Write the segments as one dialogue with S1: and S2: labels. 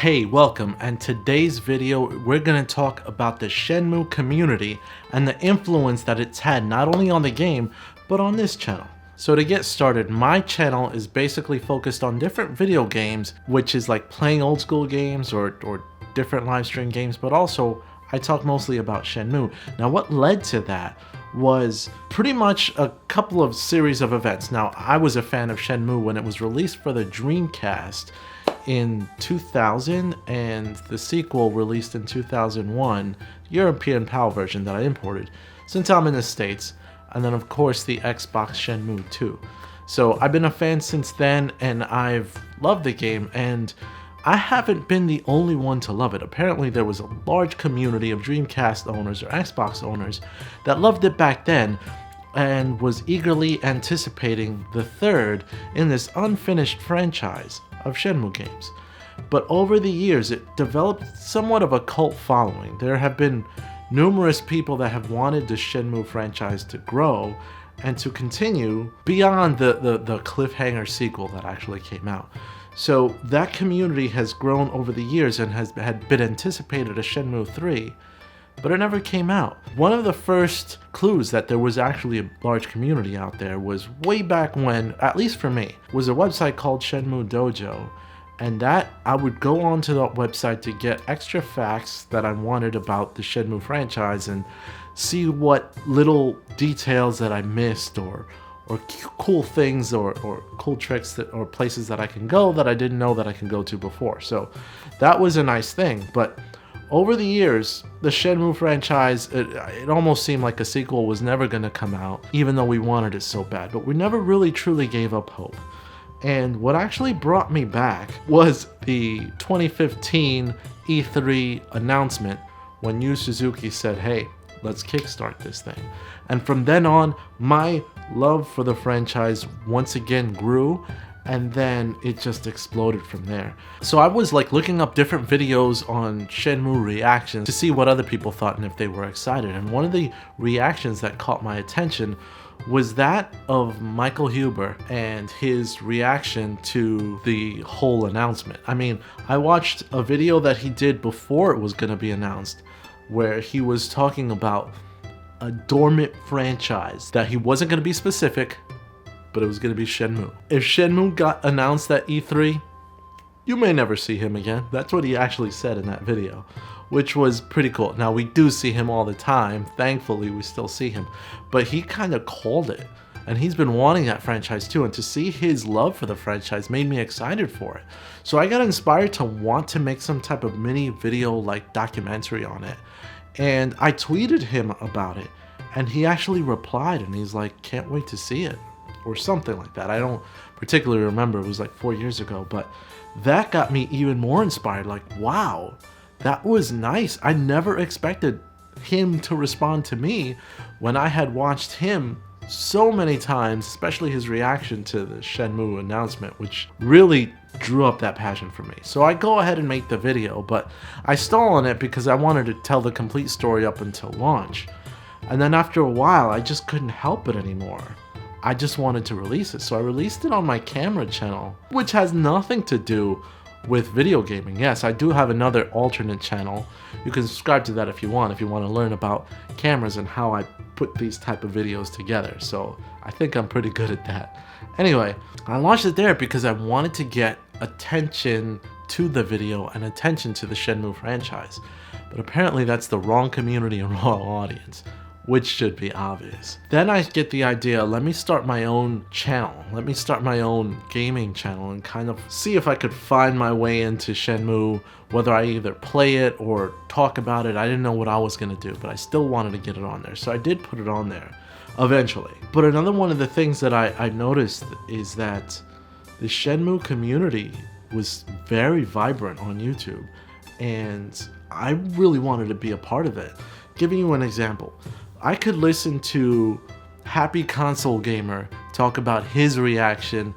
S1: Hey, welcome, and today's video we're going to talk about the Shenmue community and the influence that it's had not only on the game, but on this channel. So to get started, my channel is basically focused on different video games, which is like playing old school games or different live stream games, but also I talk mostly about Shenmue. Now what led to that was pretty much a couple of series of events. Now I was a fan of Shenmue when it was released for the Dreamcast in 2000 and the sequel released in 2001, European PAL version that I imported since I'm in the States, and then of course the Xbox Shenmue 2. So I've been a fan since then and I've loved the game, and I haven't been the only one to love it. Apparently there was a large community of Dreamcast owners or Xbox owners that loved it back then and was eagerly anticipating the third in this unfinished franchise of Shenmue games. But over the years it developed somewhat of a cult following. There have been numerous people that have wanted the Shenmue franchise to grow and to continue beyond the cliffhanger sequel that actually came out. So that community has grown over the years and had been anticipated a Shenmue 3, but it never came out. One of the first clues that there was actually a large community out there was way back when, at least for me, was a website called Shenmue Dojo, and that I would go onto that website to get extra facts that I wanted about the Shenmue franchise and see what little details that I missed or cool things or cool tricks or places that I can go that I didn't know that I can go to before. So that was a nice thing. But over the years, the Shenmue franchise, it almost seemed like a sequel was never going to come out, even though we wanted it so bad. But we never really truly gave up hope. And what actually brought me back was the 2015 E3 announcement when Yu Suzuki said, hey, let's kickstart this thing. And from then on, my love for the franchise once again grew, and then it just exploded from there. So I was like looking up different videos on Shenmue reactions to see what other people thought and if they were excited. And one of the reactions that caught my attention was that of Michael Huber and his reaction to the whole announcement. I mean, I watched a video that he did before it was going to be announced where he was talking about a dormant franchise that he wasn't going to be specific, but it was going to be Shenmue. If Shenmue got announced at E3, you may never see him again. That's what he actually said in that video, which was pretty cool. Now, we do see him all the time. Thankfully, we still see him. But he kind of called it, and he's been wanting that franchise too. And to see his love for the franchise made me excited for it. So I got inspired to want to make some type of mini video like documentary on it. And I tweeted him about it, and he actually replied, and he's like, can't wait to see it, or something like that. I don't particularly remember, it was like 4 years ago, but that got me even more inspired. Like, wow, that was nice. I never expected him to respond to me when I had watched him so many times, especially his reaction to the Shenmue announcement, which really drew up that passion for me. So I go ahead and make the video, but I stall on it because I wanted to tell the complete story up until launch. And then after a while, I just couldn't help it anymore. I just wanted to release it. So I released it on my camera channel, which has nothing to do with video gaming. Yes, I do have another alternate channel. You can subscribe to that if you want to learn about cameras and how I put these type of videos together. So I think I'm pretty good at that. Anyway, I launched it there because I wanted to get attention to the video and attention to the Shenmue franchise. But apparently that's the wrong community and wrong audience, which should be obvious. Then I get the idea, let me start my own channel. Let me start my own gaming channel and kind of see if I could find my way into Shenmue, whether I either play it or talk about it. I didn't know what I was gonna do, but I still wanted to get it on there. So I did put it on there eventually. But another one of the things that I noticed is that the Shenmue community was very vibrant on YouTube, and I really wanted to be a part of it. Giving you an example, I could listen to Happy Console Gamer talk about his reaction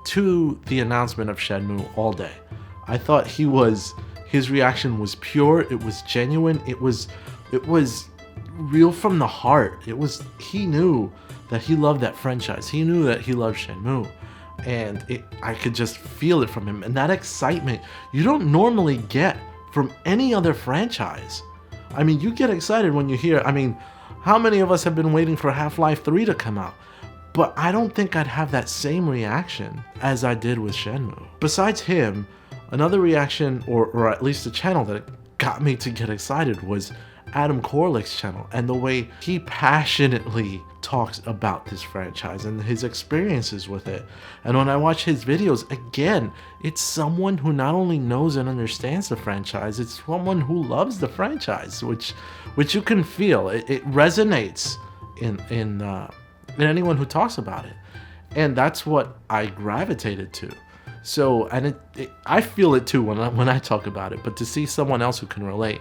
S1: to the announcement of Shenmue all day. I thought his reaction was pure, it was genuine, it was real from the heart. He knew that he loved that franchise. He knew that he loved Shenmue. and I could just feel it from him. And that excitement you don't normally get from any other franchise. I mean, you get excited when you hear, I mean, how many of us have been waiting for Half-Life 3 to come out? But I don't think I'd have that same reaction as I did with Shenmue. Besides him, another reaction, or at least a channel that got me to get excited, was Adam Koralik's channel, and the way he passionately talks about this franchise and his experiences with it. And when I watch his videos, again, it's someone who not only knows and understands the franchise, it's someone who loves the franchise, which you can feel. It resonates in anyone who talks about it, and that's what I gravitated to. So, and I feel it too when I talk about it, but to see someone else who can relate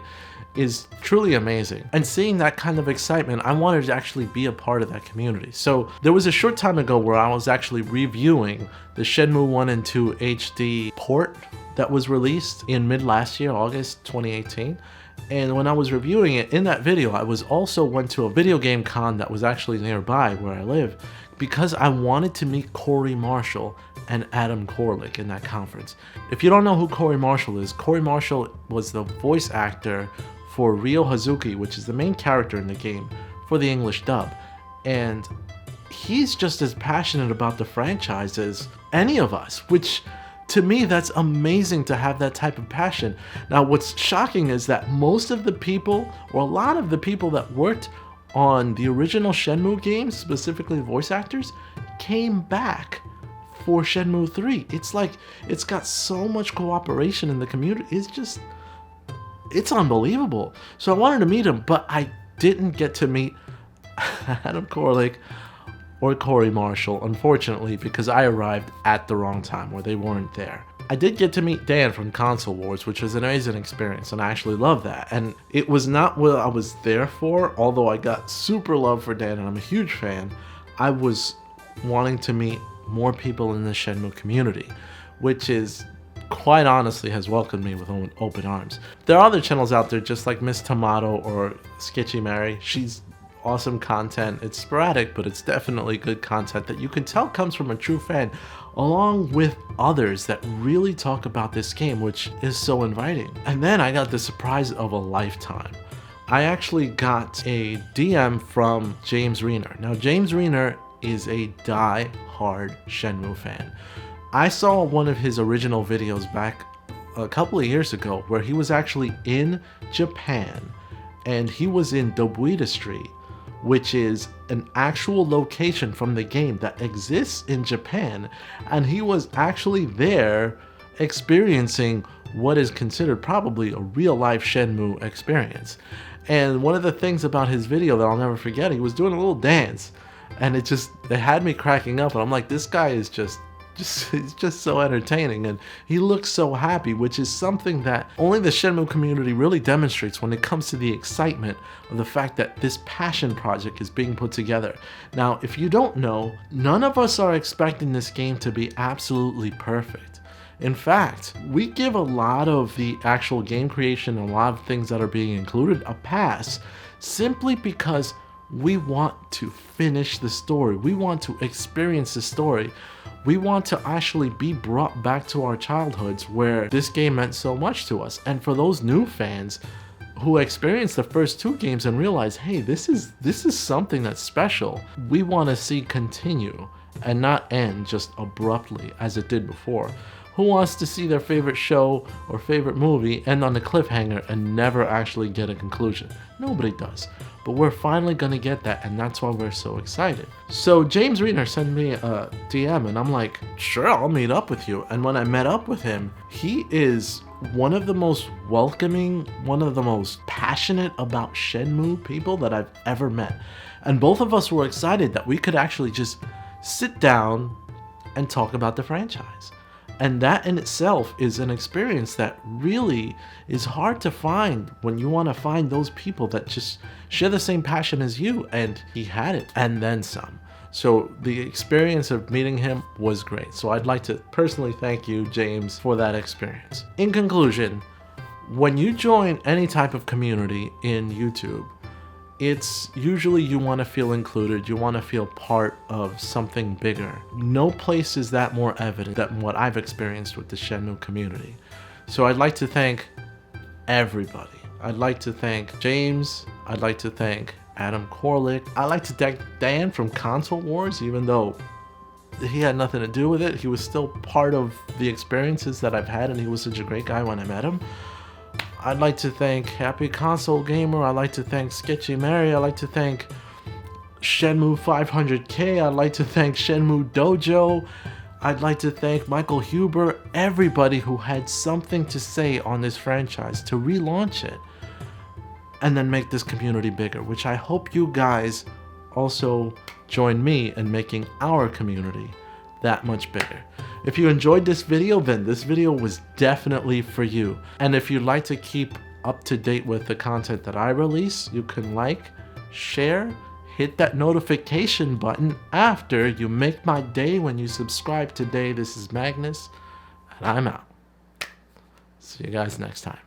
S1: is truly amazing. And seeing that kind of excitement, I wanted to actually be a part of that community. So there was a short time ago where I was actually reviewing the Shenmue 1 and 2 HD port that was released in mid last year, August 2018. And when I was reviewing it, in that video, I was also went to a video game con that was actually nearby where I live, because I wanted to meet Corey Marshall and Adam Koralik in that conference. If you don't know who Corey Marshall is, Corey Marshall was the voice actor for Ryo Hazuki, which is the main character in the game, for the English dub. And he's just as passionate about the franchise as any of us, which to me, that's amazing to have that type of passion. Now, what's shocking is that most of the people, or a lot of the people that worked on the original Shenmue games, specifically voice actors, came back for Shenmue 3. It's like, it's got so much cooperation in the community. It's unbelievable. So I wanted to meet him, but I didn't get to meet Adam Koralik or Corey Marshall, unfortunately, because I arrived at the wrong time where they weren't there. I did get to meet Dan from Console Wars, which was an amazing experience, and I actually loved that. And it was not what I was there for, although I got super love for Dan and I'm a huge fan. I was wanting to meet more people in the Shenmue community, which is quite honestly has welcomed me with open arms. There are other channels out there just like Miss Tomato or Sketchy Mary. She's awesome content. It's sporadic, but it's definitely good content that you can tell comes from a true fan, along with others that really talk about this game, which is so inviting. And then I got the surprise of a lifetime. I actually got a DM from James Reiner. Now, James Reiner is a die-hard Shenmue fan. I saw one of his original videos back a couple of years ago where he was actually in Japan, and he was in Dobuita Street, which is an actual location from the game that exists in Japan, and he was actually there experiencing what is considered probably a real-life Shenmue experience. And one of the things about his video that I'll never forget, he was doing a little dance, and it had me cracking up, and I'm like, this guy is he's just so entertaining, and he looks so happy, which is something that only the Shenmue community really demonstrates when it comes to the excitement of the fact that this passion project is being put together. Now, if you don't know, none of us are expecting this game to be absolutely perfect. In fact, we give a lot of the actual game creation and a lot of things that are being included a pass simply because we want to finish the story. We want to experience the story. We want to actually be brought back to our childhoods where this game meant so much to us. And for those new fans who experienced the first two games and realize, hey, this is something that's special, we want to see continue and not end just abruptly as it did before. Who wants to see their favorite show or favorite movie end on a cliffhanger and never actually get a conclusion? Nobody does. But we're finally gonna get that, and that's why we're so excited. So James Reiner sent me a DM, and I'm like, sure, I'll meet up with you. And when I met up with him, he is one of the most welcoming, one of the most passionate about Shenmue people that I've ever met. And both of us were excited that we could actually just sit down and talk about the franchise. And that in itself is an experience that really is hard to find when you want to find those people that just share the same passion as you, and he had it, and then some. So the experience of meeting him was great. So I'd like to personally thank you, James, for that experience. In conclusion, when you join any type of community in YouTube, It's usually you want to feel included, you want to feel part of something bigger. No place is that more evident than what I've experienced with the Shenmue community. So I'd like to thank everybody. I'd like to thank James, I'd like to thank Adam Koralik, I'd like to thank Dan from Console Wars, even though he had nothing to do with it. He was still part of the experiences that I've had, and he was such a great guy when I met him. I'd like to thank Happy Console Gamer, I'd like to thank Sketchy Mary, I'd like to thank Shenmue 500K, I'd like to thank Shenmue Dojo, I'd like to thank Michael Huber, everybody who had something to say on this franchise to relaunch it and then make this community bigger, which I hope you guys also join me in making our community that much bigger. If you enjoyed this video, then this video was definitely for you. And if you'd like to keep up to date with the content that I release, you can like, share, hit that notification button after you make my day when you subscribe today. This is Magnus, and I'm out. See you guys next time.